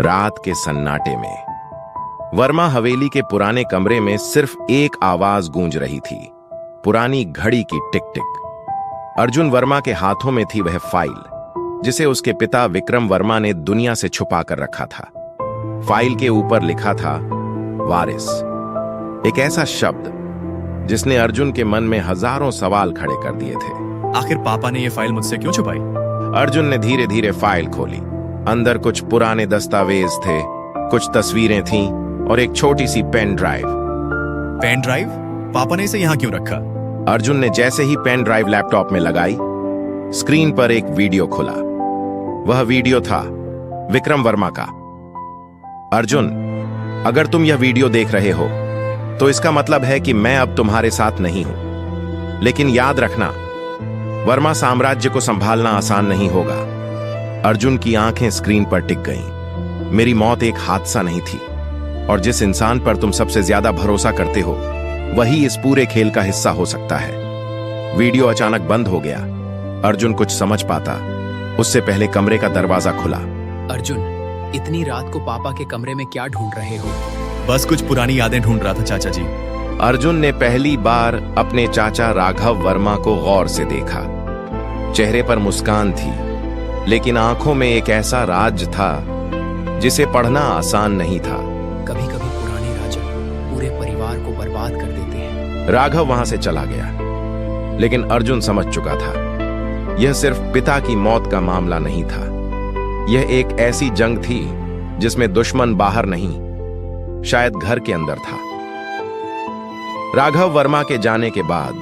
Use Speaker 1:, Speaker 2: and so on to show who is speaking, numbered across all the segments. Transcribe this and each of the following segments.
Speaker 1: रात के सन्नाटे में वर्मा हवेली के पुराने कमरे में सिर्फ एक आवाज गूंज रही थी, पुरानी घड़ी की टिक टिक। अर्जुन वर्मा के हाथों में थी वह फाइल जिसे उसके पिता विक्रम वर्मा ने दुनिया से छुपा कर रखा था। फाइल के ऊपर लिखा था वारिस, एक ऐसा शब्द जिसने अर्जुन के मन में हजारों सवाल खड़े कर दिए थे।
Speaker 2: आखिर पापा ने यह फाइल मुझसे क्यों छुपाई?
Speaker 1: अर्जुन ने धीरे धीरे फाइल खोली। अंदर कुछ पुराने दस्तावेज थे, कुछ तस्वीरें थीं और एक छोटी सी पेन ड्राइव।
Speaker 2: Pen drive? पापा ने इसे यहाँ क्यों रखा?
Speaker 1: अर्जुन ने जैसे ही पेन ड्राइव लैपटॉप में लगाई, स्क्रीन पर एक वीडियो खुला। वह वीडियो था विक्रम वर्मा का। अर्जुन, अगर तुम यह वीडियो देख रहे हो तो इसका मतलब है कि मैं अब तुम्हारे साथ नहीं हूं। लेकिन याद रखना, वर्मा साम्राज्य को संभालना आसान नहीं होगा। अर्जुन की आंखें स्क्रीन पर टिक गईं। मेरी मौत एक हादसा नहीं थी, और जिस इंसान पर तुम सबसे ज्यादा भरोसा करते हो वही इस पूरे खेल का हिस्सा हो सकता है। वीडियो अचानक बंद हो गया। अर्जुन कुछ समझ पाता उससे पहले कमरे का दरवाजा खुला।
Speaker 3: अर्जुन, इतनी रात को पापा के कमरे में क्या ढूंढ रहे हो?
Speaker 2: बस कुछ पुरानी यादें ढूंढ रहा था चाचा जी।
Speaker 1: अर्जुन ने पहली बार अपने चाचा राघव वर्मा को गौर से देखा। चेहरे पर मुस्कान थी, लेकिन आंखों में एक ऐसा राज था जिसे पढ़ना आसान नहीं था।
Speaker 3: कभी कभी पुराने राजा पूरे परिवार को बर्बाद कर देते हैं।
Speaker 1: राघव वहां से चला गया, लेकिन अर्जुन समझ चुका था यह सिर्फ पिता की मौत का मामला नहीं था। यह एक ऐसी जंग थी जिसमें दुश्मन बाहर नहीं, शायद घर के अंदर था। राघव वर्मा के जाने के बाद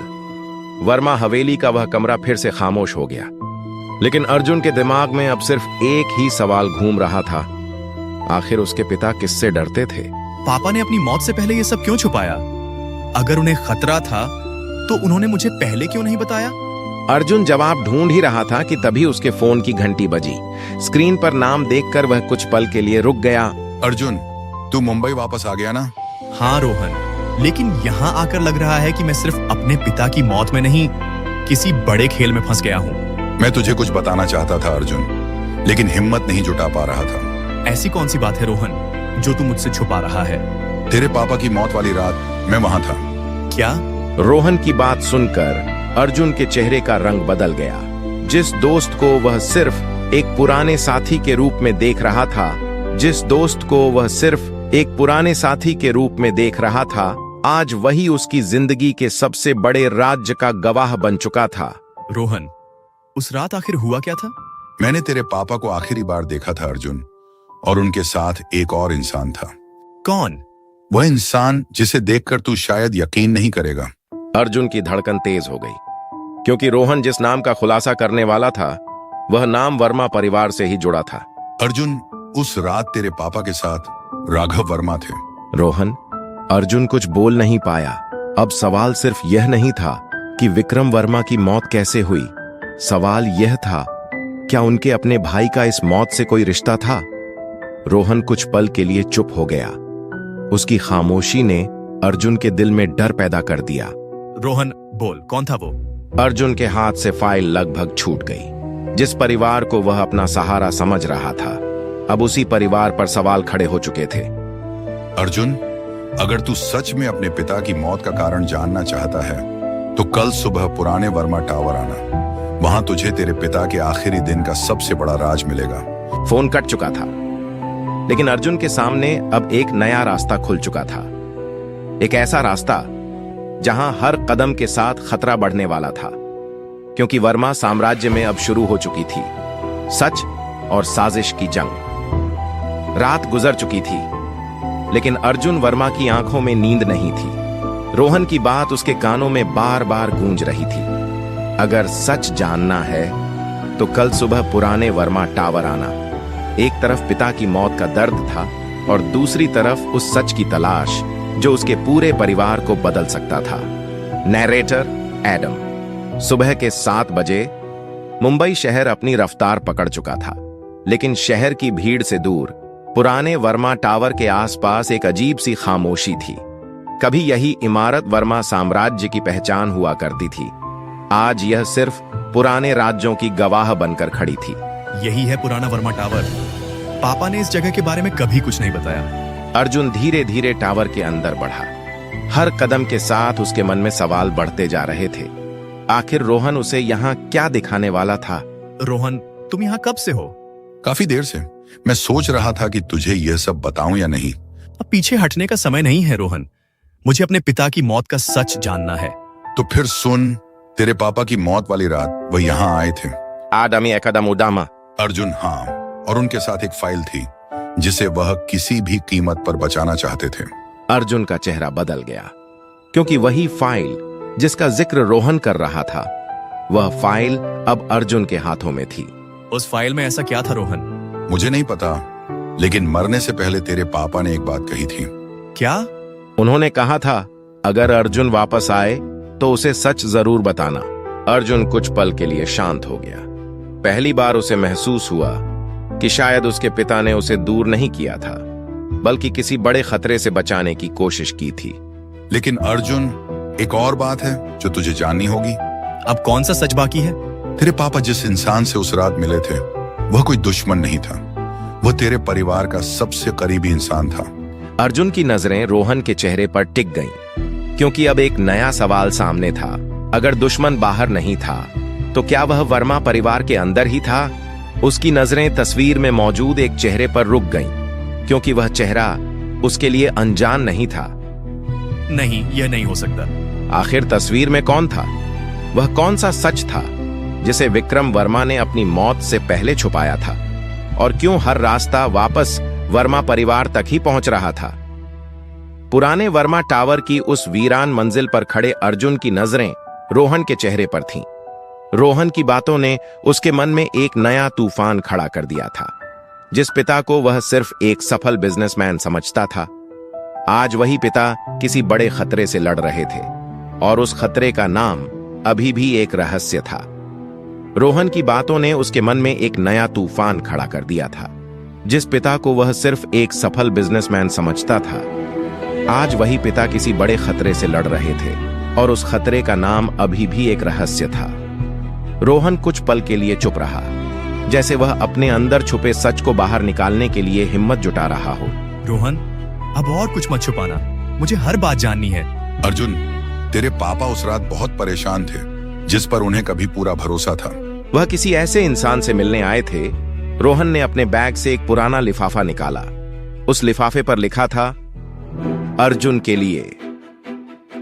Speaker 1: वर्मा हवेली का वह कमरा फिर से खामोश हो गया, लेकिन अर्जुन के दिमाग में अब सिर्फ एक ही सवाल घूम रहा था, आखिर उसके पिता किससे डरते थे?
Speaker 2: पापा ने अपनी मौत से पहले ये सब क्यों छुपाया? अगर उन्हें खतरा था तो उन्होंने मुझे पहले क्यों नहीं बताया?
Speaker 1: अर्जुन जवाब ढूंढ ही रहा था कि तभी उसके फोन की घंटी बजी। स्क्रीन पर नाम देखकर वह कुछ पल के लिए रुक गया।
Speaker 4: अर्जुन, तू मुंबई वापस आ गया ना?
Speaker 2: हाँ रोहन, लेकिन यहाँ आकर लग रहा है कि मैं सिर्फ अपने पिता की मौत में नहीं, किसी बड़े खेल में फंस गया हूँ।
Speaker 4: मैं तुझे कुछ बताना चाहता था अर्जुन, लेकिन हिम्मत नहीं जुटा पा रहा था।
Speaker 2: ऐसी कौन सी बात है रोहन जो तू मुझसे छुपा रहा है?
Speaker 4: तेरे पापा की मौत वाली रात मैं वहां था।
Speaker 2: क्या?
Speaker 1: रोहन की बात सुनकर अर्जुन के चेहरे का रंग बदल गया। जिस दोस्त को वह सिर्फ एक पुराने साथी के रूप में देख रहा था, आज वही उसकी जिंदगी के सबसे बड़े राज्य का गवाह बन चुका था।
Speaker 2: रोहन, उस रात आखिर हुआ क्या था?
Speaker 4: मैंने तेरे पापा को आखिरी बार देखा था अर्जुन, और उनके साथ एक और इंसान था।
Speaker 2: कौन?
Speaker 4: वह इंसान जिसे देखकर तू शायद यकीन नहीं करेगा।
Speaker 1: अर्जुन की धड़कन तेज हो गई, क्योंकि रोहन जिस नाम का खुलासा करने वाला था वह नाम वर्मा परिवार से ही जुड़ा था।
Speaker 4: अर्जुन, उस रात तेरे पापा के साथ राघव वर्मा थे।
Speaker 1: रोहन, अर्जुन कुछ बोल नहीं पाया। अब सवाल सिर्फ यह नहीं था कि विक्रम वर्मा की मौत कैसे हुई, सवाल यह था क्या उनके अपने भाई का इस मौत से कोई रिश्ता था? रोहन कुछ पल के लिए चुप हो गया। उसकी खामोशी ने अर्जुन के दिल में डर पैदा कर दिया।
Speaker 2: रोहन बोल, कौन था वो?
Speaker 1: अर्जुन के हाथ से फाइल लगभग छूट गई। जिस परिवार को वह अपना सहारा समझ रहा था, अब उसी परिवार पर सवाल खड़े हो चुके थे।
Speaker 4: अर्जुन, अगर तू सच में अपने पिता की मौत का कारण जानना चाहता है तो कल सुबह पुराने वर्मा टावर आना। वहां तुझे तेरे पिता के आखिरी दिन का सबसे बड़ा राज मिलेगा।
Speaker 1: फोन कट चुका था, लेकिन अर्जुन के सामने अब एक नया रास्ता खुल चुका था। एक ऐसा रास्ता जहां हर कदम के साथ खतरा बढ़ने वाला था, क्योंकि वर्मा साम्राज्य में अब शुरू हो चुकी थी सच और साजिश की जंग। रात गुजर चुकी थी, लेकिन अर्जुन वर्मा की आंखों में नींद नहीं थी। रोहन की बात उसके कानों में बार बार गूंज रही थी। अगर सच जानना है तो कल सुबह पुराने वर्मा टावर आना। एक तरफ पिता की मौत का दर्द था और दूसरी तरफ उस सच की तलाश जो उसके पूरे परिवार को बदल सकता था। Narrator Adam. सुबह के 7 बजे मुंबई शहर अपनी रफ्तार पकड़ चुका था, लेकिन शहर की भीड़ से दूर पुराने वर्मा टावर के आसपास एक अजीब सी खामोशी थी। कभी यही इमारत वर्मा साम्राज्य की पहचान हुआ करती थी, आज यह सिर्फ पुराने राज्यों की गवाह बनकर खड़ी थी।
Speaker 2: यही है पुराना वर्मा टावर। पापा ने इस जगह के बारे में कभी कुछ नहीं बताया।
Speaker 1: अर्जुन धीरे धीरे टावर के अंदर बढ़ा। हर कदम के साथ उसके मन में सवाल बढ़ते जा रहे थे। आखिर रोहन उसे यहाँ क्या दिखाने वाला था?
Speaker 2: रोहन, तुम यहाँ कब से हो?
Speaker 4: काफी देर से। मैं सोच रहा था कि तुझे यह सब बताऊं या नहीं।
Speaker 2: अब पीछे हटने का समय नहीं है रोहन। मुझे अपने पिता की मौत का सच जानना है।
Speaker 4: तो फिर सुन, तेरे पापा की मौत वाली रात वह यहाँ आए थे।
Speaker 1: आदमी एकदम उदामा।
Speaker 4: अर्जुन, हाँ, और उनके साथ एक फाइल थी जिसे वह किसी भी कीमत पर बचाना चाहते थे।
Speaker 1: अर्जुन का चेहरा बदल गया, क्योंकि वही फाइल जिसका जिक्र रोहन कर रहा था, वह फाइल अब अर्जुन के हाथों में थी।
Speaker 2: उस फाइल में ऐसा क्या था रोहन?
Speaker 4: मुझे नहीं पता, लेकिन मरने से पहले तेरे पापा ने एक बात कही थी।
Speaker 2: क्या?
Speaker 1: उन्होंने कहा था अगर अर्जुन वापस आए तो उसे सच जरूर बताना। अर्जुन कुछ पल के लिए शांत हो गया। पहली बार उसे महसूस हुआ कि शायद उसके पिता ने उसे दूर नहीं किया था, बल्कि किसी बड़े खतरे से बचाने की कोशिश की थी।
Speaker 4: लेकिन अर्जुन, एक और बात है जो तुझे जाननी होगी।
Speaker 2: अब कौन सा सच बाकी है?
Speaker 4: तेरे पापा जिस इंसान से उस रात मिले थे, वह कोई दुश्मन नहीं था। वह तेरे परिवार का सबसे करीबी इंसान था।
Speaker 1: अर्जुन की नजरें रोहन के चेहरे पर टिक गईं, क्योंकि अब एक नया सवाल सामने था। अगर दुश्मन बाहर नहीं था, तो क्या वह वर्मा परिवार के अंदर ही था? उसकी नजरें तस्वीर में मौजूद एक चेहरे पर रुक गईं, क्योंकि वह चेहरा उसके लिए अनजान नहीं था।
Speaker 2: नहीं, यह नहीं हो सकता।
Speaker 1: आखिर तस्वीर में कौन था? वह कौन सा सच था जिसे विक्रम वर्मा ने अपनी मौत से पहले छुपाया था? और क्यों हर रास्ता वापस वर्मा परिवार तक ही पहुंच रहा था? पुराने वर्मा टावर की उस वीरान मंजिल पर खड़े अर्जुन की नजरें रोहन के चेहरे पर थीं। रोहन की बातों ने उसके मन में एक नया तूफान खड़ा कर दिया था। जिस पिता को वह सिर्फ एक सफल बिजनेसमैन समझता था, आज वही पिता किसी बड़े खतरे से लड़ रहे थे, और उस खतरे का नाम अभी भी एक रहस्य था। रोहन की बातों ने उसके मन में एक नया तूफान खड़ा कर दिया था। जिस पिता को वह सिर्फ एक सफल बिजनेसमैन समझता था, आज वही पिता किसी बड़े खतरे से लड़ रहे थे, और उस खतरे का नाम अभी भी एक रहस्य था। रोहन कुछ पल के लिए चुप रहा, जैसे वह अपने अंदर छुपे सच को बाहर निकालने के लिए हिम्मत जुटा रहा हो।
Speaker 2: रोहन, अब और कुछ मत छुपाना, मुझे हर बात जाननी है।
Speaker 4: अर्जुन, तेरे पापा उस रात बहुत परेशान थे, जिस पर उन्हें कभी पूरा भरोसा था।
Speaker 1: वह किसी ऐसे इंसान से मिलने आए थे। रोहन ने अपने बैग से एक पुराना लिफाफा निकाला। उस लिफाफे पर लिखा था, अर्जुन के लिए।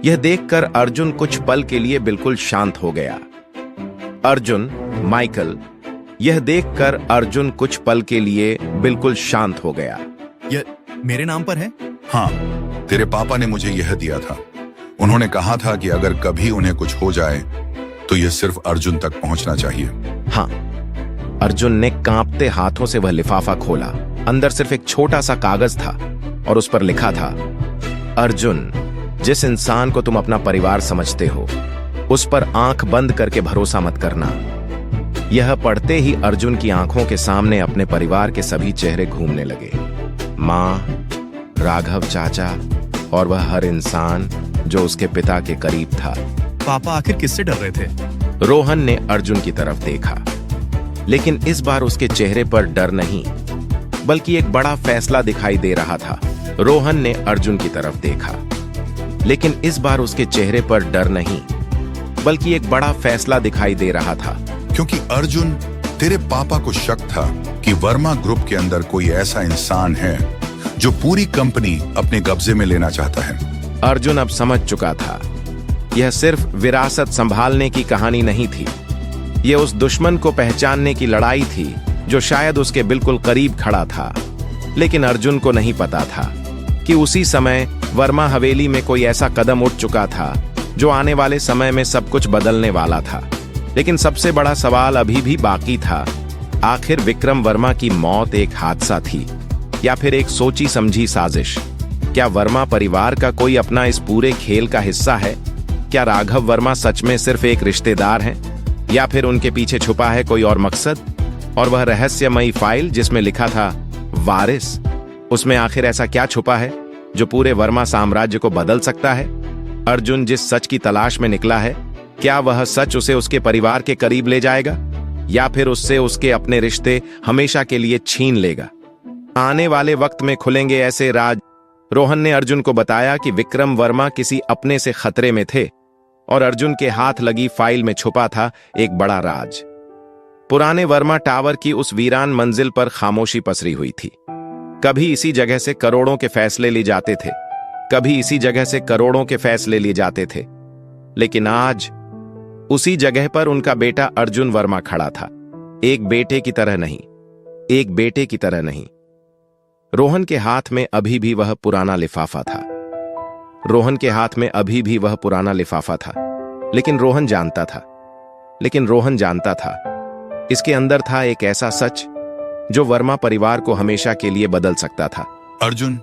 Speaker 1: यह देखकर अर्जुन कुछ पल के लिए बिल्कुल शांत हो गया। अर्जुन, माइकल। यह देखकर अर्जुन कुछ पल के लिए बिल्कुल शांत हो गया।
Speaker 2: यह मेरे नाम पर है?
Speaker 4: हाँ, तेरे पापा ने मुझे यह दिया था। उन्होंने कहा था कि अगर कभी उन्हें कुछ हो जाए तो यह सिर्फ अर्जुन तक पहुंचना चाहिए।
Speaker 1: हाँ। अर्जुन ने कांपते हाथों से वह लिफाफा खोला। अंदर सिर्फ एक छोटा सा कागज था, और उस पर लिखा था, अर्जुन, जिस इंसान को तुम अपना परिवार समझते हो, उस पर आंख बंद करके भरोसा मत करना। यह पढ़ते ही अर्जुन की आंखों के सामने अपने परिवार के सभी चेहरे घूमने लगे। माँ, राघव चाचा, और वह हर इंसान जो उसके पिता के करीब था।
Speaker 2: पापा आखिर किससे डर रहे थे?
Speaker 1: रोहन ने अर्जुन की तरफ देखा, लेकिन इस बार उसके चेहरे पर डर नहीं, बल्कि एक बड़ा फैसला दिखाई दे रहा था। रोहन ने अर्जुन की तरफ देखा, लेकिन इस बार उसके चेहरे पर डर नहीं, बल्कि एक बड़ा फैसला दिखाई दे रहा था।
Speaker 4: क्योंकि अर्जुन, तेरे पापा को शक था कि वर्मा ग्रुप के अंदर कोई ऐसा इंसान है जो पूरी कंपनी अपने कब्जे में लेना चाहता है।
Speaker 1: अर्जुन अब समझ चुका था, यह सिर्फ विरासत संभालने की कहानी नहीं थी। यह उस दुश्मन को पहचानने की लड़ाई थी जो शायद उसके बिल्कुल करीब खड़ा था। लेकिन अर्जुन को नहीं पता था कि उसी समय वर्मा हवेली में कोई ऐसा कदम उठ चुका था जो आने वाले समय में सब कुछ बदलने वाला था। लेकिन सबसे बड़ा सवाल अभी भी बाकी था, आखिर विक्रम वर्मा की मौत एक हादसा थी या फिर एक सोची समझी साजिश? क्या वर्मा परिवार का कोई अपना इस पूरे खेल का हिस्सा है? क्या राघव वर्मा सच में सिर्फ एक रिश्तेदार हैं, या फिर उनके पीछे छुपा है कोई और मकसद? और वह रहस्यमयी फाइल जिसमें लिखा था वारिस, उसमें आखिर ऐसा क्या छुपा है जो पूरे वर्मा साम्राज्य को बदल सकता है? अर्जुन जिस सच की तलाश में निकला है, क्या वह सच उसे उसके परिवार के करीब ले जाएगा, या फिर उससे उसके अपने रिश्ते हमेशा के लिए छीन लेगा? आने वाले वक्त में खुलेंगे ऐसे राज। रोहन ने अर्जुन को बताया कि विक्रम वर्मा किसी अपने से खतरे में थे और अर्जुन के हाथ लगी फाइल में छुपा था एक बड़ा राज। पुराने वर्मा टावर की उस वीरान मंजिल पर खामोशी पसरी हुई थी। कभी इसी जगह से करोड़ों के फैसले लिए जाते थे, कभी इसी जगह से करोड़ों के फैसले लिए जाते थे, लेकिन आज उसी जगह पर उनका बेटा अर्जुन वर्मा खड़ा था। एक बेटे की तरह नहीं, एक बेटे की तरह नहीं। रोहन के हाथ में अभी भी वह पुराना लिफाफा था। रोहन के हाथ में अभी भी वह पुराना लिफाफा था, लेकिन रोहन जानता था इसके अंदर था एक ऐसा सच जो वर्मा परिवार को हमेशा के लिए बदल सकता था।
Speaker 4: अर्जुन,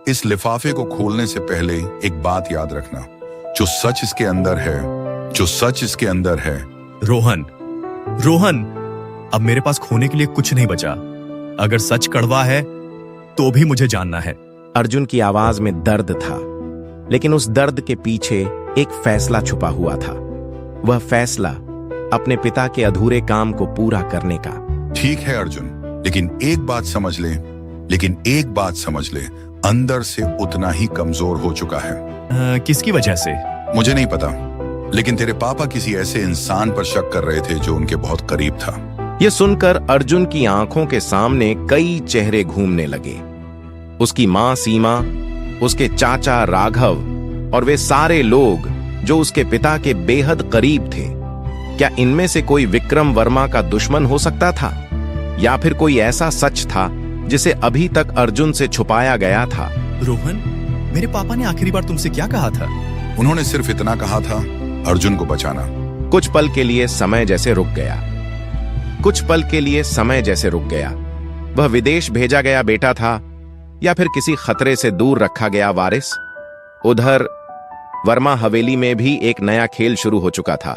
Speaker 4: इस लिफाफे को खोलने से पहले एक बात याद रखना, जो सच इसके अंदर है, जो सच इसके अंदर है।
Speaker 2: रोहन, अब मेरे पास खोने के लिए कुछ नहीं बचा। अगर सच कड़वा है तो भी मुझे जानना है।
Speaker 1: अर्जुन की आवाज में दर्द था, लेकिन उस दर्द के पीछे एक फैसला छुपा हुआ था। वह फैसला अपने पिता के अधूरे काम को पूरा करने का।
Speaker 4: ठीक है अर्जुन, लेकिन एक बात समझ ले, अंदर से उतना ही कमजोर हो चुका है।
Speaker 2: किसकी वजह से?
Speaker 4: मुझे नहीं पता, लेकिन तेरे पापा किसी ऐसे इंसान पर शक कर रहे थे जो उनके बहुत करीब था।
Speaker 1: यह सुनकर अर्जुन की आंखों के सामने कई चेहरे घूमने लगे। उसकी मां सीमा, उसके चाचा राघव और वे सारे लोग जो उसके पिता के बेहद करीब थे। क्या इनमें से कोई विक्रम वर्मा का दुश्मन हो सकता था, या फिर कोई ऐसा सच था जिसे अभी तक अर्जुन से छुपाया गया था?
Speaker 2: रोहन, मेरे पापा ने आखिरी बार तुमसे क्या कहा था?
Speaker 4: उन्होंने सिर्फ इतना कहा था, अर्जुन को बचाना।
Speaker 1: कुछ पल के लिए समय जैसे रुक गया। वह विदेश भेजा गया बेटा था या फिर किसी खतरे से दूर रखा गया वारिस? उधर वर्मा हवेली में भी एक नया खेल शुरू हो चुका था।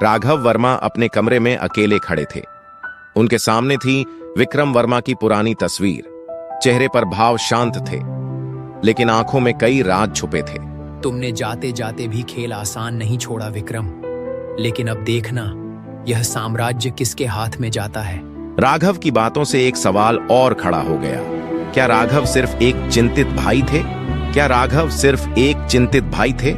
Speaker 1: राघव वर्मा अपने कमरे में अकेले खड़े थे। उनके सामने थी विक्रम वर्मा की पुरानी तस्वीर। चेहरे पर भाव शांत थे, लेकिन आंखों में कई राज छुपे थे।
Speaker 3: तुमने जाते जाते भी खेल आसान नहीं छोड़ा विक्रम, लेकिन अब देखना यह साम्राज्य किसके हाथ में जाता है।
Speaker 1: राघव की बातों से एक सवाल और खड़ा हो गया। क्या राघव सिर्फ एक चिंतित भाई थे?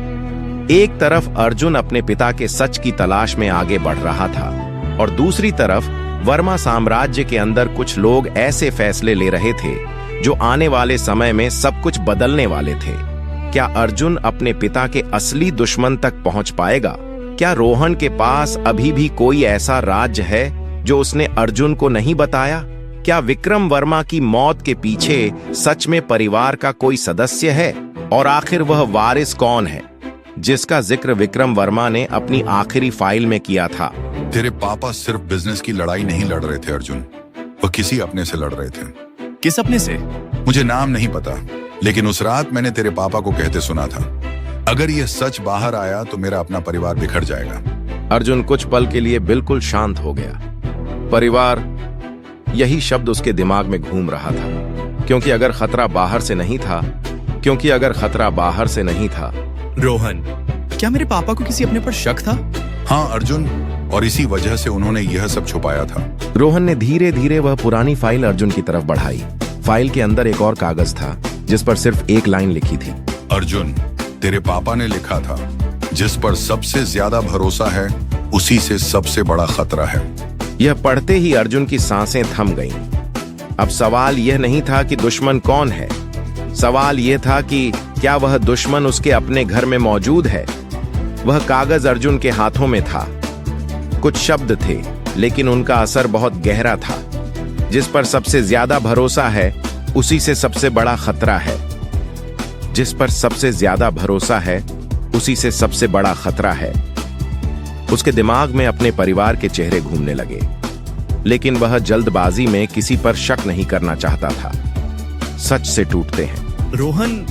Speaker 1: एक तरफ अर्जुन अपने पिता के सच की तलाश में आगे बढ़ रहा था, और दूसरी तरफ वर्मा साम्राज्य के अंदर कुछ लोग ऐसे फैसले ले रहे थे जो आने वाले समय में सब कुछ बदलने वाले थे। क्या अर्जुन अपने पिता के असली दुश्मन तक पहुंच पाएगा? क्या रोहन के पास अभी भी कोई ऐसा राज्य है जो उसने अर्जुन को नहीं बताया? क्या विक्रम वर्मा की मौत के पीछे सच में परिवार का कोई सदस्य है? और आखिर वह वारिस कौन है जिसका जिक्र विक्रम वर्मा ने अपनी आखिरी फाइल में किया था?
Speaker 4: तेरे पापा सिर्फ बिजनेस की लड़ाई नहीं लड़ रहे थे अर्जुन, वह किसी अपने से लड़ रहे थे।
Speaker 2: किस अपने से?
Speaker 4: मुझे नाम नहीं पता, लेकिन उस रात मैंने तेरे पापा को कहते सुना था, अगर यह सच बाहर आया तो मेरा अपना परिवार बिखर जाएगा।
Speaker 1: अर्जुन कुछ पल के लिए बिल्कुल शांत हो गया। परिवार, यही शब्द उसके दिमाग में घूम रहा था, क्योंकि अगर खतरा बाहर से नहीं था।
Speaker 2: रोहन, क्या मेरे पापा को किसी अपने पर शक था?
Speaker 4: हाँ अर्जुन, और इसी वजह से उन्होंने यह सब छुपाया था।
Speaker 1: रोहन ने धीरे धीरे वह पुरानी फाइल अर्जुन की तरफ बढ़ाई। फाइल के अंदर एक और कागज था जिस पर सिर्फ एक लाइन लिखी थी।
Speaker 4: अर्जुन, तेरे पापा ने लिखा था, जिस पर सबसे ज्यादा भरोसा है उसी से सबसे बड़ा खतरा है।
Speaker 1: यह पढ़ते ही अर्जुन की सांसें थम गईं। अब सवाल यह नहीं था कि दुश्मन कौन है, सवाल यह था कि क्या वह दुश्मन उसके अपने घर में मौजूद है। वह कागज अर्जुन के हाथों में था। कुछ शब्द थे, लेकिन उनका असर बहुत गहरा था। जिस पर सबसे ज्यादा भरोसा है उसी से सबसे बड़ा खतरा है। जिस पर सबसे ज्यादा भरोसा है उसी से सबसे बड़ा खतरा है। उसके दिमाग में अपने परिवार के चेहरे घूमने लगे, लेकिन वह जल्दबाजी में किसी पर शक नहीं करना चाहता था। सच से टूटते हैं।
Speaker 2: रोहन,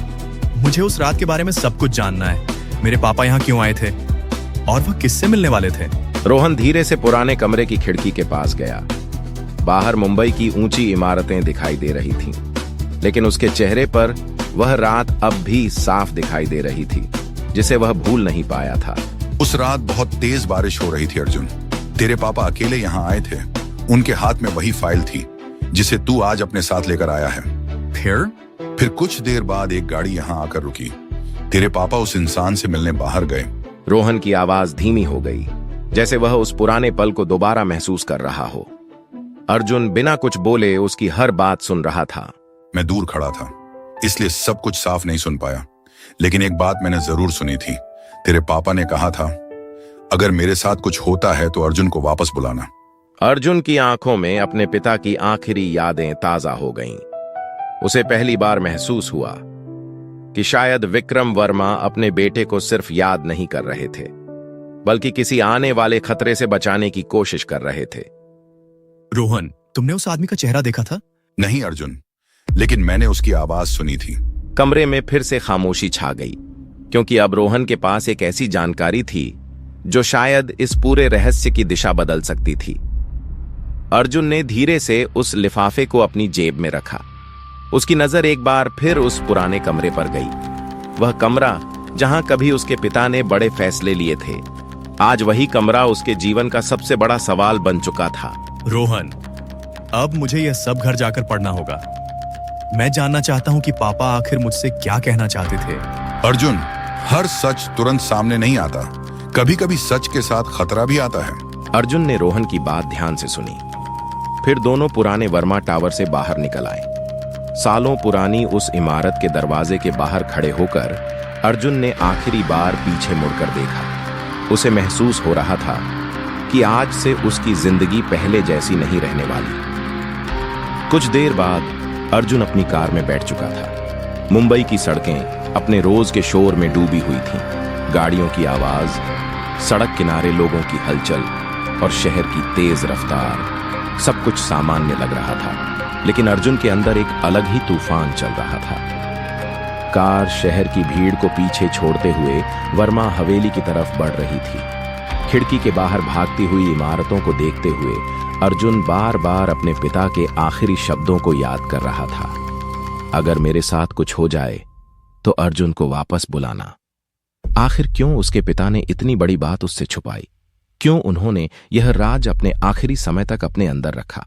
Speaker 2: मुझे उस रात के बारे में सब कुछ जानना है। मेरे पापा यहाँ क्यों आए थे और वह किससे मिलने वाले थे?
Speaker 1: रोहन धीरे से पुराने कमरे की खिड़की के पास गया। बाहर मुंबई की ऊंची इमारतें दिखाई दे रही थीं, लेकिन उसके चेहरे पर वह रात अब भी साफ दिखाई दे रही थी, जिसे वह भूल नहीं पाया था।
Speaker 4: उस रात बहुत तेज बारिश हो रही थी अर्जुन। तेरे पापा अकेले यहाँ आए थे। उनके हाथ में वही फाइल थी जिसे तू आज अपने साथ लेकर आया है।
Speaker 2: फिर
Speaker 4: कुछ देर बाद एक गाड़ी यहाँ आकर रुकी। तेरे पापा उस इंसान से मिलने बाहर गए।
Speaker 1: रोहन की आवाज धीमी हो गई, जैसे वह उस पुराने पल को दोबारा महसूस कर रहा हो। अर्जुन बिना कुछ बोले उसकी हर बात सुन रहा था।
Speaker 4: मैं दूर खड़ा था, इसलिए सब कुछ साफ नहीं सुन पाया, लेकिन एक बात मैंने जरूर सुनी थी। तेरे पापा ने कहा था, अगर मेरे साथ कुछ होता है तो अर्जुन को वापस बुलाना।
Speaker 1: अर्जुन की आंखों में अपने पिता की आखिरी यादें ताजा हो गईं। उसे पहली बार महसूस हुआ कि शायद विक्रम वर्मा अपने बेटे को सिर्फ याद नहीं कर रहे थे, बल्कि किसी आने वाले खतरे से बचाने की कोशिश कर रहे थे।
Speaker 2: रोहन, तुमने उस आदमी का चेहरा देखा था?
Speaker 4: नहीं अर्जुन, लेकिन मैंने उसकी आवाज सुनी थी।
Speaker 1: कमरे में फिर से खामोशी छा गई, क्योंकि अब रोहन के पास एक ऐसी जानकारी थी जो शायद इस पूरे रहस्य की दिशा बदल सकती थी। अर्जुन ने धीरे से उस लिफाफे को अपनी जेब में रखा। उसकी नजर एक बार फिर उस पुराने कमरे पर गई। वह कमरा जहां कभी उसके पिता ने बड़े फैसले लिए थे, आज वही कमरा उसके जीवन का सबसे बड़ा सवाल बन चुका था।
Speaker 2: रोहन, अब मुझे यह सब घर जाकर पढ़ना होगा। मैं जानना चाहता हूं कि पापा आखिर मुझसे क्या कहना चाहते थे।
Speaker 4: अर्जुन, हर सच तुरंत सामने नहीं आता। कभी कभी सच के साथ खतरा भी आता है।
Speaker 1: अर्जुन ने रोहन की बात ध्यान से सुनी। फिर दोनों पुराने वर्मा टावर से बाहर निकल आए। सालों पुरानी उस इमारत के दरवाजे के बाहर खड़े होकर अर्जुन ने आखिरी बार पीछे मुड़कर देखा। उसे महसूस हो रहा था कि आज से उसकी जिंदगी पहले जैसी नहीं रहने वाली। कुछ देर बाद अर्जुन अपनी कार में बैठ चुका था। मुंबई की सड़कें अपने रोज के शोर में डूबी हुई थीं। गाड़ियों की आवाज, सड़क किनारे लोगों की हलचल और शहर की तेज रफ्तार, सब कुछ सामान्य लग रहा था। लेकिन अर्जुन के अंदर एक अलग ही तूफान चल रहा था। कार शहर की भीड़ को पीछे छोड़ते हुए वर्मा हवेली की तरफ बढ़ रही थी। खिड़की के बाहर भागती हुई इमारतों को देखते हुए अर्जुन बार बार अपने पिता के आखिरी शब्दों को याद कर रहा था। अगर मेरे साथ कुछ हो जाए तो अर्जुन को वापस बुलाना। आखिर क्यों उसके पिता ने इतनी बड़ी बात उससे छुपाई? क्यों उन्होंने यह राज अपने आखिरी समय तक अपने अंदर रखा?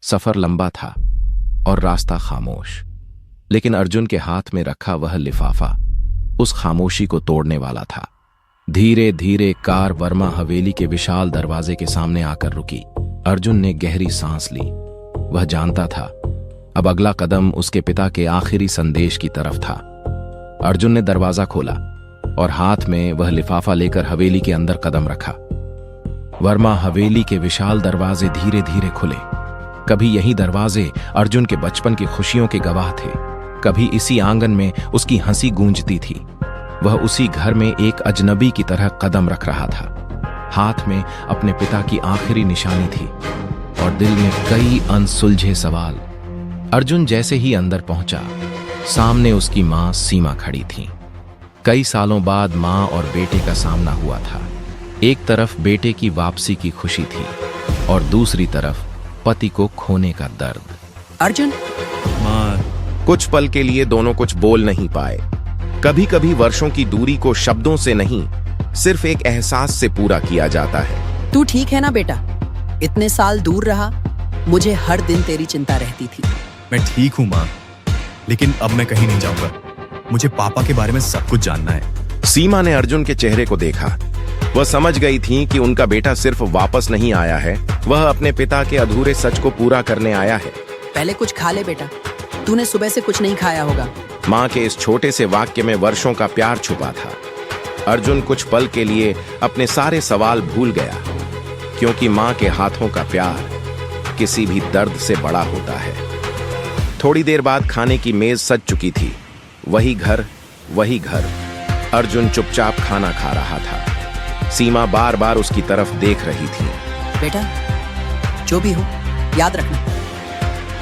Speaker 1: सफर लंबा था और रास्ता खामोश, लेकिन अर्जुन के हाथ में रखा वह लिफाफा उस खामोशी को तोड़ने वाला था। धीरे धीरे कार वर्मा हवेली के विशाल दरवाजे के सामने आकर रुकी। अर्जुन ने गहरी सांस ली। वह जानता था अब अगला कदम उसके पिता के आखिरी संदेश की तरफ था। अर्जुन ने दरवाजा खोला और हाथ में वह लिफाफा लेकर हवेली के अंदर कदम रखा। वर्मा हवेली के विशाल दरवाजे धीरे धीरे खुले। कभी यही दरवाजे अर्जुन के बचपन की खुशियों के गवाह थे। कभी इसी आंगन में उसकी हंसी गूंजती थी। वह उसी घर में एक अजनबी की तरह कदम रख रहा था। हाथ में अपने पिता की आखिरी निशानी थी और दिल में कई अनसुलझे सवाल। अर्जुन जैसे ही अंदर पहुंचा, सामने उसकी मां सीमा खड़ी थी। कई सालों बाद मां और बेटे का सामना हुआ था। एक तरफ बेटे की वापसी की खुशी थी और दूसरी तरफ पति को खोने का दर्द।
Speaker 3: अर्जुन,
Speaker 2: मां।
Speaker 1: कुछ पल के लिए दोनों कुछ बोल नहीं पाए। कभी कभी वर्षों की दूरी को शब्दों से नहीं, सिर्फ एक एहसास से पूरा किया जाता है।
Speaker 5: तू ठीक है ना बेटा? इतने साल दूर रहा, मुझे हर दिन तेरी चिंता रहती थी।
Speaker 2: मैं ठीक हूं मां, लेकिन अब मैं कहीं नहीं जाऊंगा। मुझे पापा के बारे में सब कुछ जानना है।
Speaker 1: सीमा ने अर्जुन के चेहरे को देखा। वह समझ गई थी कि उनका बेटा सिर्फ वापस नहीं आया है, वह अपने पिता के अधूरे सच को पूरा करने आया है।
Speaker 5: पहले कुछ खा ले बेटा, तूने सुबह से कुछ नहीं खाया होगा।
Speaker 1: मां के इस छोटे से वाक्य में वर्षों का प्यार छुपा था। अर्जुन कुछ पल के लिए अपने सारे सवाल भूल गया, क्योंकि मां के हाथों का प्यार किसी भी दर्द से बड़ा होता है। थोड़ी देर बाद खाने की मेज सज चुकी थी। वही घर, वही घर। अर्जुन चुपचाप खाना खा रहा था। सीमा बार बार उसकी तरफ देख रही थी।
Speaker 5: बेटा, जो भी हो, याद रखना,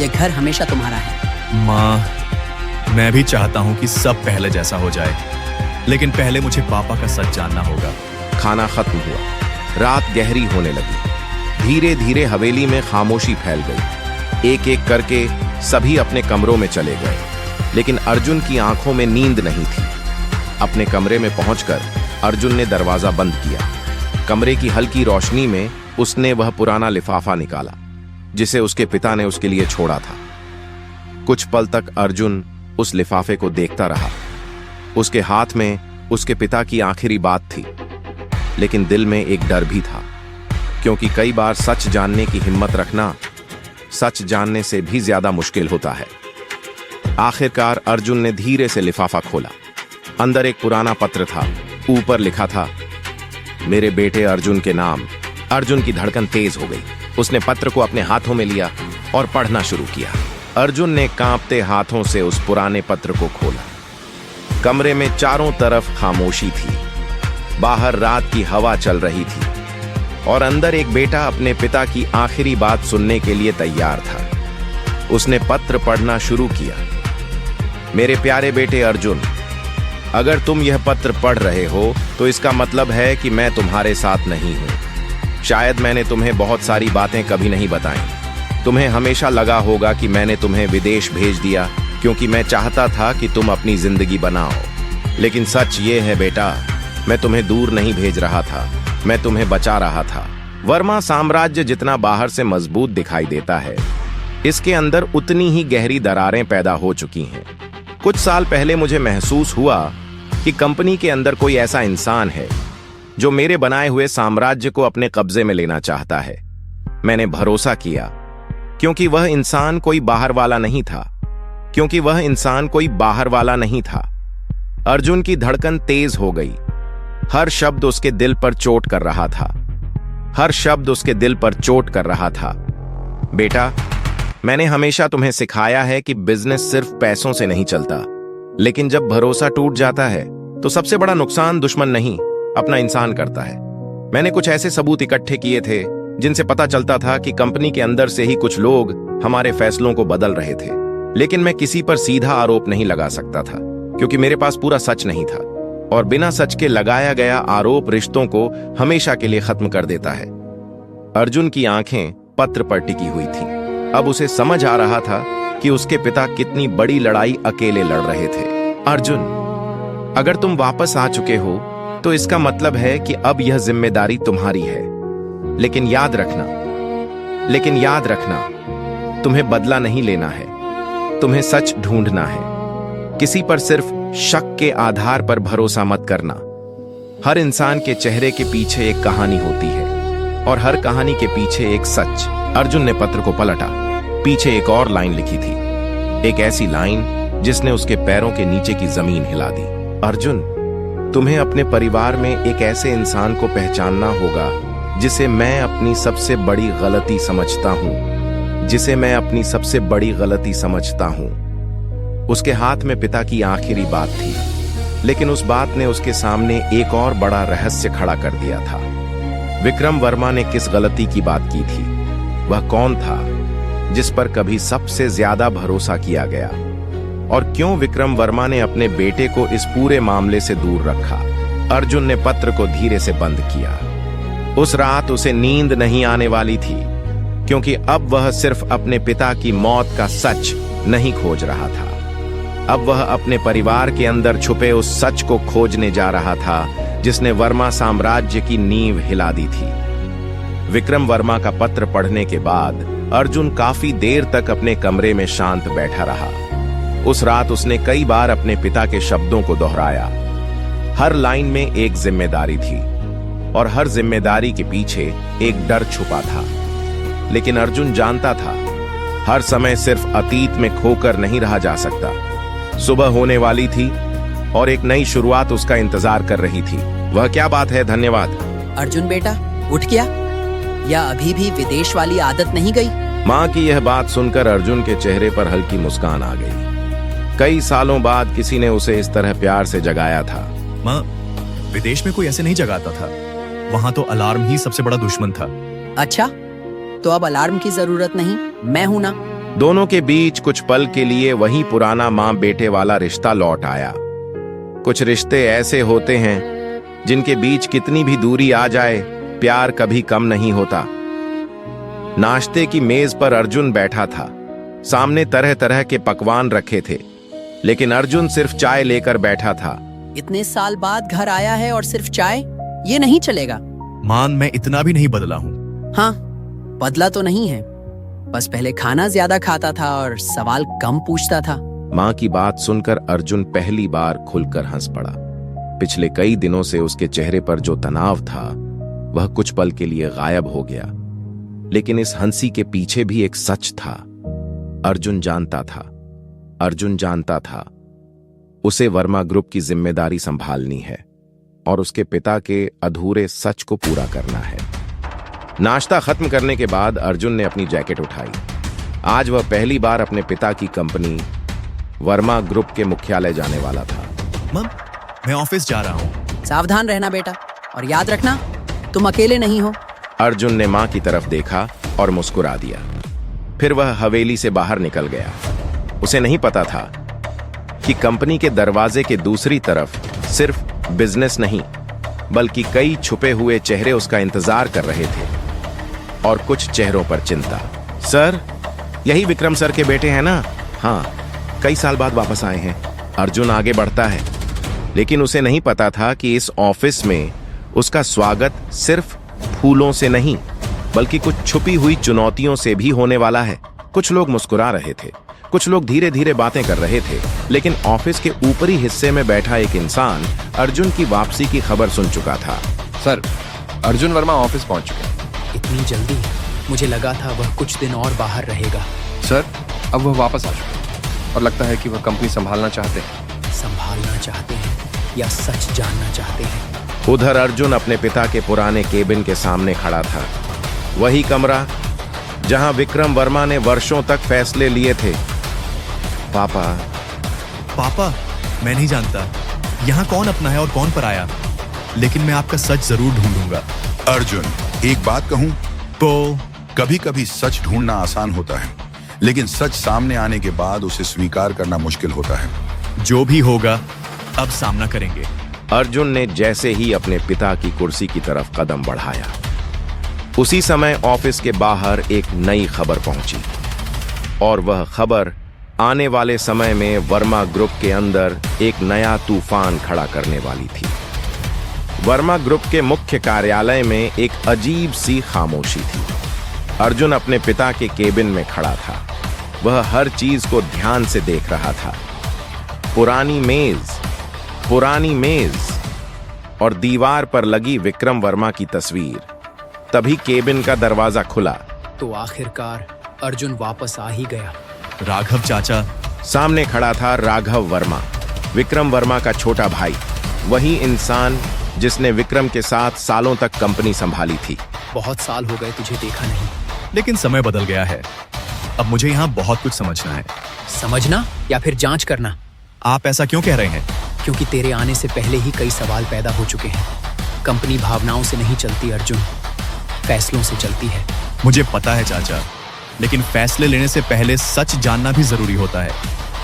Speaker 5: यह घर हमेशा तुम्हारा है।
Speaker 2: मां, मैं भी चाहता हूं कि सब पहले जैसा हो जाए, लेकिन पहले मुझे पापा का सच जानना होगा।
Speaker 1: खाना खत्म हुआ। रात गहरी होने लगी। धीरे धीरे हवेली में खामोशी फैल गई। एक एक करके सभी अपने कमरों में चले गए, लेकिन अर्जुन की आंखों में नींद नहीं थी। अपने कमरे में पहुंचकर अर्जुन ने दरवाजा बंद किया। कमरे की हल्की रोशनी में उसने वह पुराना लिफाफा निकाला। जिसे उसके पिता ने उसके लिए छोड़ा था। कुछ पल तक अर्जुन उस लिफाफे को देखता रहा। उसके हाथ में उसके पिता की आखिरी बात थी, लेकिन दिल में एक डर भी था, क्योंकि कई बार सच जानने की हिम्मत रखना सच जानने से भी ज्यादा मुश्किल होता है। आखिरकार अर्जुन ने धीरे से लिफाफा खोला। अंदर एक पुराना पत्र था। ऊपर लिखा था, मेरे बेटे अर्जुन के नाम। अर्जुन की धड़कन तेज हो गई। उसने पत्र को अपने हाथों में लिया और पढ़ना शुरू किया। अर्जुन ने कांपते हाथों से उस पुराने पत्र को खोला। कमरे में चारों तरफ खामोशी थी। बाहर रात की हवा चल रही थी और अंदर एक बेटा अपने पिता की आखिरी बात सुनने के लिए तैयार था। उसने पत्र पढ़ना शुरू किया। मेरे प्यारे बेटे अर्जुन, अगर तुम यह पत्र पढ़ रहे हो तो इसका मतलब है कि मैं तुम्हारे साथ नहीं हूं। शायद मैंने तुम्हें बहुत सारी बातें कभी नहीं बताई। तुम्हें हमेशा लगा होगा कि मैंने तुम्हें विदेश भेज दिया क्योंकि मैं चाहता था कि तुम अपनी जिंदगी बनाओ। लेकिन सच ये है बेटा, मैं तुम्हें दूर नहीं भेज रहा था, मैं तुम्हें बचा रहा था। वर्मा साम्राज्य जितना बाहर से मजबूत दिखाई देता है, इसके अंदर उतनी ही गहरी दरारें पैदा हो चुकी हैं। कुछ साल पहले मुझे महसूस हुआ कि कंपनी के अंदर कोई ऐसा इंसान है जो मेरे बनाए हुए साम्राज्य को अपने कब्जे में लेना चाहता है। मैंने भरोसा किया क्योंकि वह इंसान कोई बाहर वाला नहीं था, अर्जुन की धड़कन तेज हो गई। हर शब्द उसके दिल पर चोट कर रहा था। बेटा, मैंने हमेशा तुम्हें सिखाया है कि बिजनेस सिर्फ पैसों से नहीं चलता, लेकिन जब भरोसा टूट जाता है तो सबसे बड़ा नुकसान दुश्मन नहीं, अपना इंसान करता है। मैंने कुछ ऐसे सबूत इकट्ठे किए थे जिनसे पता चलता था कि कंपनी के अंदर से ही कुछ लोग हमारे फैसलों को बदल रहे थे। लेकिन मैं किसी पर सीधा आरोप नहीं लगा सकता था क्योंकि मेरे पास पूरा सच नहीं था, और बिना सच के लगाया गया आरोप रिश्तों को हमेशा के लिए खत्म कर देता है। अर्जुन की आंखें पत्र पर टिकी हुई थीं। अब उसे समझ आ रहा था कि उसके पिता कितनी बड़ी लड़ाई अकेले लड़ रहे थे। अर्जुन, अगर तुम वापस आ चुके हो तो इसका मतलब है कि अब यह जिम्मेदारी तुम्हारी है। लेकिन याद रखना, तुम्हें बदला नहीं लेना है, तुम्हें सच ढूंढना है। किसी पर सिर्फ शक के आधार पर भरोसा मत करना। हर इंसान के चेहरे के पीछे एक कहानी होती है और हर कहानी के पीछे एक सच। अर्जुन ने पत्र को पलटा। पीछे एक और लाइन लिखी थी, एक ऐसी लाइन जिसने उसके पैरों के नीचे की जमीन हिला दी। अर्जुन, तुम्हें अपने परिवार में एक ऐसे इंसान को पहचानना होगा जिसे मैं अपनी सबसे बड़ी गलती समझता हूं। उसके हाथ में पिता की आखिरी बात थी, लेकिन उस बात ने उसके सामने एक और बड़ा रहस्य खड़ा कर दिया था। विक्रम वर्मा ने किस गलती की बात की थी? वह कौन था जिस पर कभी सबसे ज्यादा भरोसा किया गया? और क्यों विक्रम वर्मा ने अपने बेटे को इस पूरे मामले से दूर रखा? अर्जुन ने पत्र को धीरे से बंद किया। उस रात उसे नींद नहीं आने वाली थी, क्योंकि अब वह सिर्फ अपने पिता की मौत का सच नहीं खोज रहा था, अब वह अपने परिवार के अंदर छुपे उस सच को खोजने जा रहा था जिसने वर्मा साम्राज्य की नींव हिला दी थी। विक्रम वर्मा का पत्र पढ़ने के बाद अर्जुन काफी देर तक अपने कमरे में शांत बैठा रहा। उस रात उसने कई बार अपने पिता के शब्दों को दोहराया। हर लाइन में एक जिम्मेदारी थी और हर जिम्मेदारी के पीछे एक डर छुपा था। लेकिन अर्जुन जानता था, हर समय सिर्फ अतीत में खोकर नहीं रहा जा सकता। सुबह होने वाली थी और एक नई शुरुआत उसका इंतजार कर रही थी। वह क्या बात है? धन्यवाद।
Speaker 5: अर्जुन बेटा, उठ गया? या अभी भी विदेश वाली आदत नहीं गई?
Speaker 1: माँ की यह बात सुनकर अर्जुन के चेहरे पर हल्की मुस्कान आ गई। कई सालों बाद किसी ने उसे इस तरह प्यार से जगाया था।
Speaker 2: माँ, विदेश में कोई ऐसे नहीं जगाता था। वहां तो अलार्म ही सबसे बड़ा दुश्मन था।
Speaker 5: अच्छा, तो अब अलार्म की जरूरत नहीं, मैं हूं ना।
Speaker 1: दोनों के बीच कुछ पल के लिए वही पुराना माँ बेटे वाला रिश्ता लौट आया। कुछ रिश्ते ऐसे होते हैं जिनके बीच कितनी भी दूरी आ जाए, प्यार कभी कम नहीं होता। नाश्ते की मेज पर अर्जुन बैठा था। सामने तरह तरह के पकवान रखे थे, लेकिन अर्जुन सिर्फ चाय लेकर बैठा था।
Speaker 5: इतने साल बाद घर आया है और सिर्फ चाय? ये नहीं चलेगा।
Speaker 2: मान, मैं इतना भी नहीं बदला हूँ।
Speaker 5: हाँ, बदला तो नहीं है, बस पहले खाना ज्यादा खाता था और सवाल कम पूछता था।
Speaker 1: माँ की बात सुनकर अर्जुन पहली बार खुलकर हंस पड़ा। पिछले कई दिनों से उसके चेहरे पर जो तनाव था वह कुछ पल के लिए गायब हो गया। लेकिन इस हंसी के पीछे भी एक सच था। अर्जुन जानता था उसे वर्मा ग्रुप की जिम्मेदारी संभालनी है और उसके पिता के अधूरे सच को पूरा करना है। नाश्ता खत्म करने के बाद अर्जुन ने अपनी जैकेट उठाई। आज वह पहली बार अपने पिता की कंपनी वर्मा ग्रुप के मुख्यालय जाने वाला था।
Speaker 2: मम, मैं ऑफिस जा रहा हूँ।
Speaker 5: सावधान रहना बेटा, और याद रखना तुम अकेले नहीं हो।
Speaker 1: अर्जुन ने मां की तरफ देखा और मुस्कुरा दिया। फिर वह हवेली से बाहर निकल गया। उसे नहीं पता था कि कंपनी के दरवाजे के दूसरी तरफ सिर्फ बिजनेस नहीं बल्कि कई छुपे हुए चेहरे उसका इंतजार कर रहे थे और कुछ चेहरों पर चिंता। सर, यही विक्रम सर के बेटे हैं ना? हाँ, कई साल बाद वापस आए हैं। अर्जुन आगे बढ़ता है, लेकिन उसे नहीं पता था कि इस ऑफिस में उसका स्वागत सिर्फ फूलों से नहीं बल्कि कुछ छुपी हुई चुनौतियों से भी होने वाला है। कुछ लोग मुस्कुरा रहे थे, कुछ लोग धीरे धीरे बातें कर रहे थे, लेकिन ऑफिस के ऊपरी हिस्से में बैठा एक इंसान अर्जुन की वापसी की खबर सुन चुका था।
Speaker 6: सर, अर्जुन वर्मा ऑफिस पहुंच चुके हैं।
Speaker 3: इतनी जल्दी? मुझे लगा था वह कुछ दिन और बाहर रहेगा।
Speaker 6: सर, अब वह वापस आ चुके हैं और लगता है कि वह कंपनी संभालना चाहते हैं।
Speaker 3: संभालना चाहते हैं या सच जानना चाहते हैं?
Speaker 1: उधर अर्जुन अपने पिता के पुराने केबिन के सामने खड़ा था। वही कमरा जहां विक्रम वर्मा ने वर्षों तक फैसले लिए थे।
Speaker 2: पापा, मैं नहीं जानता यहाँ कौन अपना है और कौन पराया, लेकिन मैं आपका सच जरूर ढूंढूंगा।
Speaker 4: अर्जुन, एक बात कहूं
Speaker 2: तो
Speaker 4: कभी कभी सच ढूंढना आसान होता है, लेकिन सच सामने आने के बाद उसे स्वीकार करना मुश्किल होता है।
Speaker 2: जो भी होगा अब सामना करेंगे।
Speaker 1: अर्जुन ने जैसे ही अपने पिता की कुर्सी की तरफ कदम बढ़ाया, उसी समय ऑफिस के बाहर एक नई खबर पहुंची और वह खबर आने वाले समय में वर्मा ग्रुप के अंदर एक नया तूफान खड़ा करने वाली थी। वर्मा ग्रुप के मुख्य कार्यालय में एक अजीब सी खामोशी थी। अर्जुन अपने पिता के केबिन में खड़ा था। वह हर चीज को ध्यान से देख रहा था। पुरानी मेज और दीवार पर लगी विक्रम वर्मा की तस्वीर। तभी केबिन का दरवाजा खुला।
Speaker 3: तो आखिरकार अर्जुन वापस आ ही गया।
Speaker 2: राघव चाचा।
Speaker 1: सामने खड़ा था राघव वर्मा, विक्रम वर्मा का छोटा भाई, वही इंसान जिसने विक्रम के साथ सालों तक कंपनी संभाली थी।
Speaker 3: बहुत साल हो गए तुझे देखा नहीं।
Speaker 2: लेकिन समय बदल गया है। अब मुझे यहाँ बहुत कुछ समझना है।
Speaker 3: समझना या फिर जांच करना?
Speaker 2: आप ऐसा क्यों कह रहे हैं?
Speaker 3: क्योंकि तेरे आने से पहले ही कई सवाल पैदा हो चुके हैं। कंपनी भावनाओं से नहीं चलती अर्जुन, फैसलों से चलती है।
Speaker 2: मुझे पता है चाचा, लेकिन फैसले लेने से पहले सच जानना भी जरूरी होता है।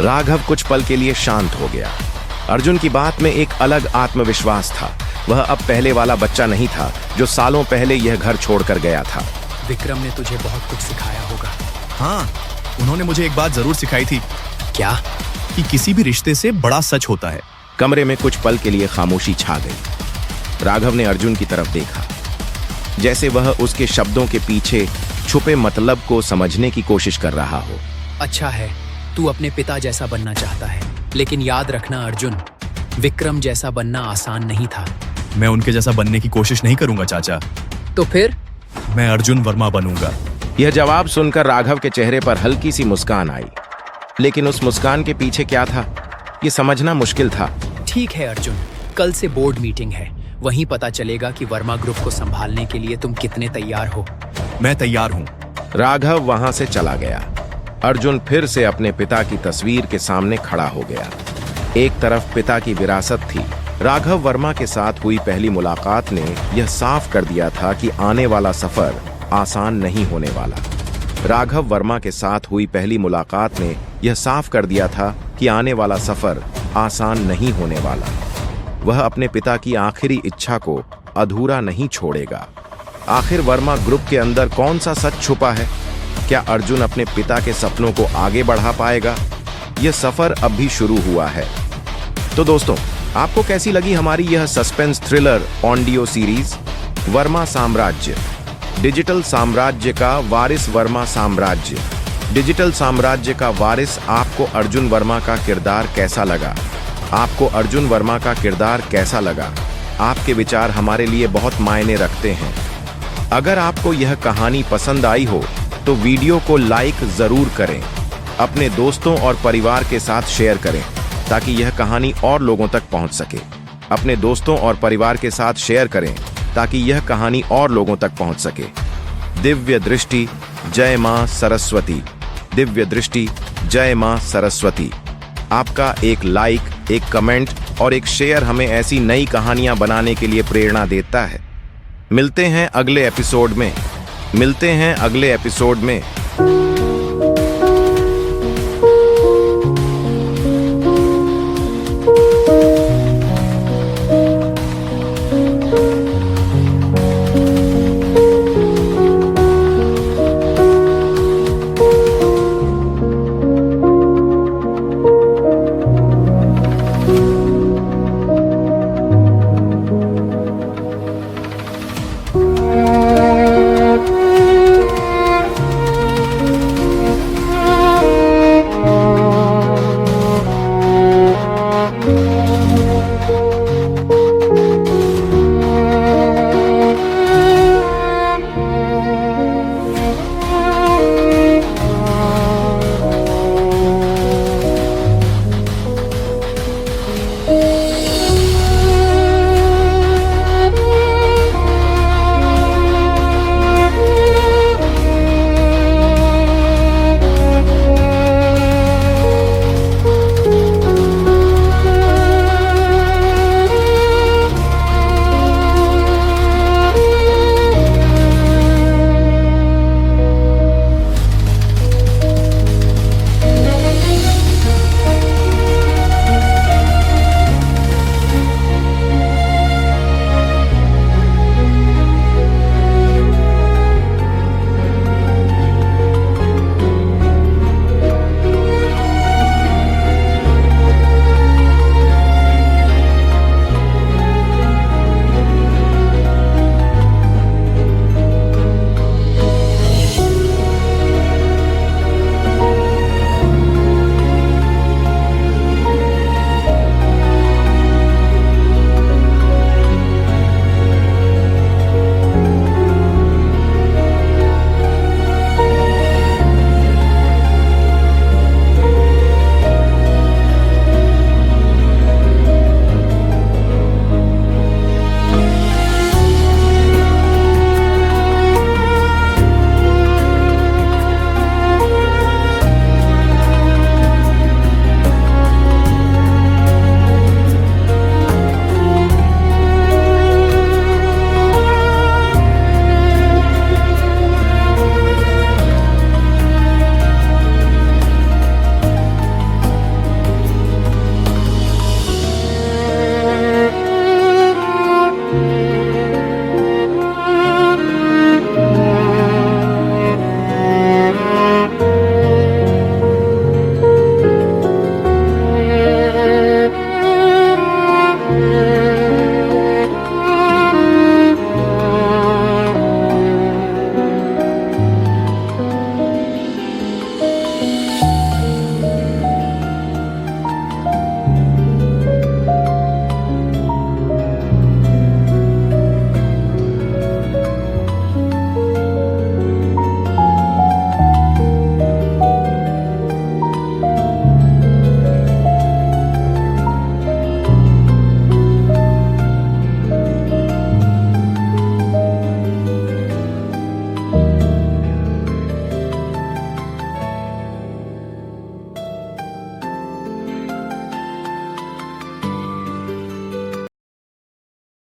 Speaker 1: राघव कुछ पल के लिए शांत हो गया। अर्जुन की बात में एक अलग आत्मविश्वास था। वह अब पहले वाला बच्चा नहीं था जो सालों पहले यह घर छोड़कर गया था।
Speaker 3: विक्रम ने तुझे बहुत कुछ सिखाया होगा।
Speaker 2: हाँ, उन्होंने मुझे एक बात जरूर सिखाई थी।
Speaker 3: क्या?
Speaker 2: कि किसी भी रिश्ते से बड़ा सच होता है।
Speaker 1: कमरे में कुछ पल के लिए खामोशी छा गई। राघव ने अर्जुन की तरफ देखा, जैसे वह उसके शब्दों के पीछे छुपे मतलब को समझने की कोशिश कर रहा हो।
Speaker 3: अच्छा है, तू अपने पिता जैसा बनना चाहता है, लेकिन याद रखना अर्जुन, विक्रम जैसा बनना आसान नहीं था।
Speaker 2: मैं उनके जैसा बनने की कोशिश नहीं करूंगा चाचा।
Speaker 3: तो फिर?
Speaker 2: मैं अर्जुन वर्मा बनूंगा।
Speaker 1: यह जवाब सुनकर राघव के चेहरे पर हल्की सी मुस्कान आई, लेकिन उस मुस्कान के पीछे क्या था, यह समझना मुश्किल था।
Speaker 3: ठीक है अर्जुन, कल से बोर्ड मीटिंग है, वहीं पता चलेगा कि वर्मा ग्रुप को संभालने के लिए तुम कितने तैयार हो।
Speaker 2: मैं तैयार हूँ।
Speaker 1: राघव वहां से चला गया। अर्जुन फिर से अपने पिता की तस्वीर के सामने खड़ा हो गया। एक तरफ पिता की विरासत थी। राघव वर्मा के साथ हुई पहली मुलाकात ने यह साफ कर दिया था कि आने वाला सफर आसान नहीं होने वाला। राघव वर्मा के साथ हुई पहली मुलाकात ने यह साफ कर दिया था कि आने वाला सफर आसान नहीं होने वाला। वह अपने पिता की आखिरी इच्छा को अधूरा नहीं छोड़ेगा। आखिर वर्मा ग्रुप के अंदर कौन सा सच छुपा है? क्या अर्जुन अपने पिता के सपनों को आगे बढ़ा पाएगा? यह सफर अब भी शुरू हुआ है। तो दोस्तों, आपको कैसी लगी हमारी यह suspense thriller audio series Verma साम्राज्य? डिजिटल साम्राज्य का वारिस वर्मा साम्राज्य। डिजिटल साम्राज्य का वारिस आपको अर्जुन वर्मा का किरदार कैसा लगा? आपको अर्जुन वर्मा का किरदार कैसा लगा? आपके विचार हमारे लिए बहुत मायने रखते हैं। अगर आपको यह कहानी पसंद आई हो तो वीडियो को लाइक जरूर करें, अपने दोस्तों और परिवार के साथ शेयर करें ताकि यह कहानी और लोगों तक पहुंच सके। अपने दोस्तों और परिवार के साथ शेयर करें ताकि यह कहानी और लोगों तक पहुंच सके। दिव्य दृष्टि, जय मां सरस्वती। दिव्य दृष्टि, जय मां सरस्वती। आपका एक लाइक, एक कमेंट और एक शेयर हमें ऐसी नई कहानियां बनाने के लिए प्रेरणा देता है। मिलते हैं अगले एपिसोड में।